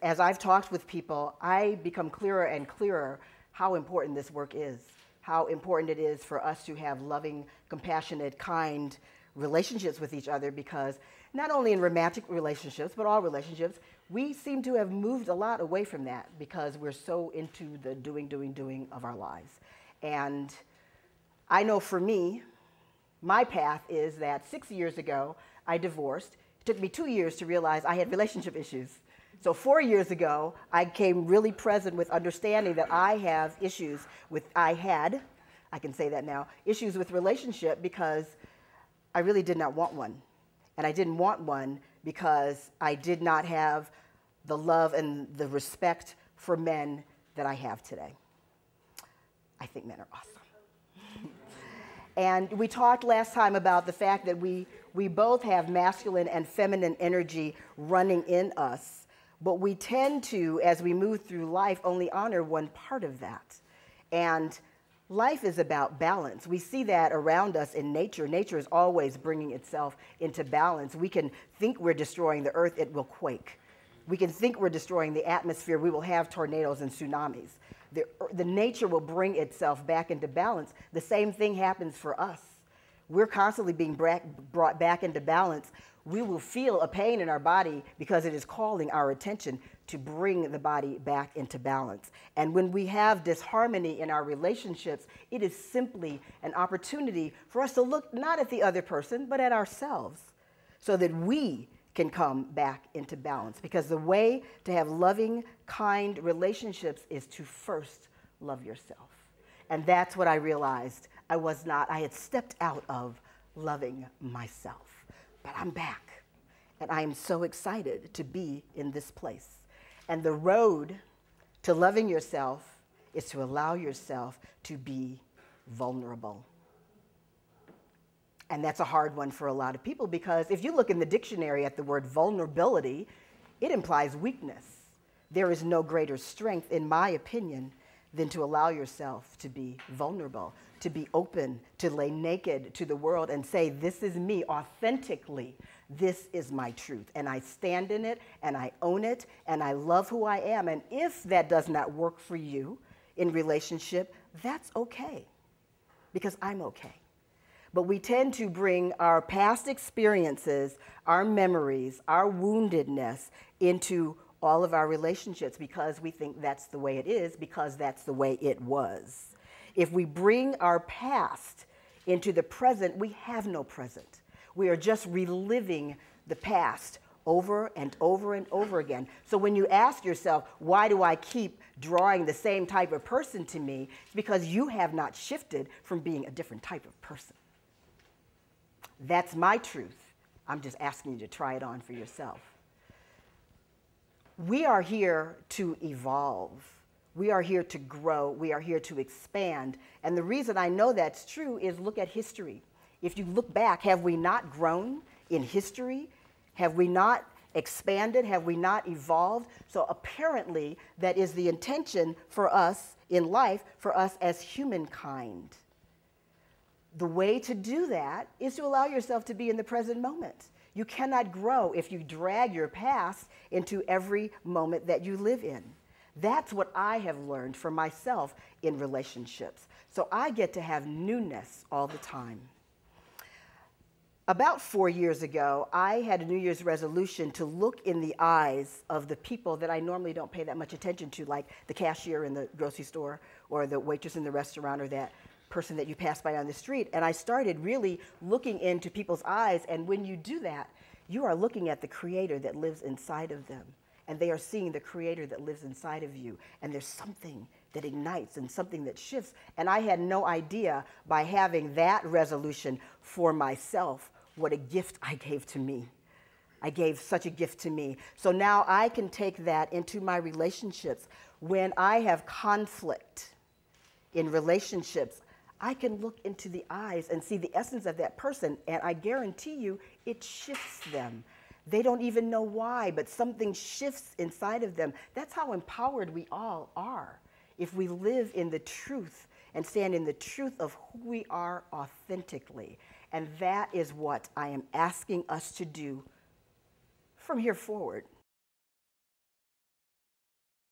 as I've talked with people, I become clearer and clearer how important this work is, how important it is for us to have loving, compassionate, kind relationships with each other, because not only in romantic relationships, but all relationships, we seem to have moved a lot away from that because we're so into the doing of our lives. And I know for me, my path is that 6 years ago, I divorced. It took me 2 years to realize I had relationship issues. So 4 years ago, I came really present with understanding that I have issues with, I can say that now, issues with relationship because I really did not want one. And I didn't want one because I did not have the love and the respect for men that I have today. I think men are awesome. And we talked last time about the fact that we both have masculine and feminine energy running in us, but we tend to, as we move through life, only honor one part of that. And life is about balance. We see that around us in nature. Nature is always bringing itself into balance. We can think we're destroying the earth, it will quake. We can think we're destroying the atmosphere, we will have tornadoes and tsunamis. The nature will bring itself back into balance. The same thing happens for us. We're constantly being brought back into balance. We will feel a pain in our body because it is calling our attention to bring the body back into balance. And when we have disharmony in our relationships, it is simply an opportunity for us to look not at the other person, but at ourselves, so that we can come back into balance. Because the way to have loving, kind relationships is to first love yourself. And that's what I realized I had stepped out of loving myself. But I'm back, and I am so excited to be in this place. And the road to loving yourself is to allow yourself to be vulnerable. And that's a hard one for a lot of people, because if you look in the dictionary at the word vulnerability, it implies weakness. There is no greater strength, in my opinion, than to allow yourself to be vulnerable, to be open, to lay naked to the world and say, this is me authentically. This is my truth. And I stand in it, and I own it, and I love who I am. And if that does not work for you in relationship, that's okay, because I'm okay. But we tend to bring our past experiences, our memories, our woundedness into all of our relationships because we think that's the way it is, because that's the way it was. If we bring our past into the present, we have no present. We are just reliving the past over and over and over again. So when you ask yourself, why do I keep drawing the same type of person to me? It's because you have not shifted from being a different type of person. That's my truth. I'm just asking you to try it on for yourself. We are here to evolve. We are here to grow. We are here to expand. And the reason I know that's true is look at history. If you look back, have we not grown in history? Have we not expanded? Have we not evolved? So apparently that is the intention for us in life, for us as humankind. The way to do that is to allow yourself to be in the present moment. You cannot grow if you drag your past into every moment that you live in. That's what I have learned for myself in relationships. So I get to have newness all the time. About 4 years ago, I had a New Year's resolution to look in the eyes of the people that I normally don't pay that much attention to, like the cashier in the grocery store or the waitress in the restaurant or that person that you pass by on the street. And I started really looking into people's eyes. And when you do that, you are looking at the Creator that lives inside of them. And they are seeing the Creator that lives inside of you. And there's something that ignites and something that shifts. And I had no idea, by having that resolution for myself, what a gift I gave to me. I gave such a gift to me. So now I can take that into my relationships. When I have conflict in relationships, I can look into the eyes and see the essence of that person, and I guarantee you it shifts them. They don't even know why, but something shifts inside of them. That's how empowered we all are if we live in the truth and stand in the truth of who we are authentically. And that is what I am asking us to do from here forward.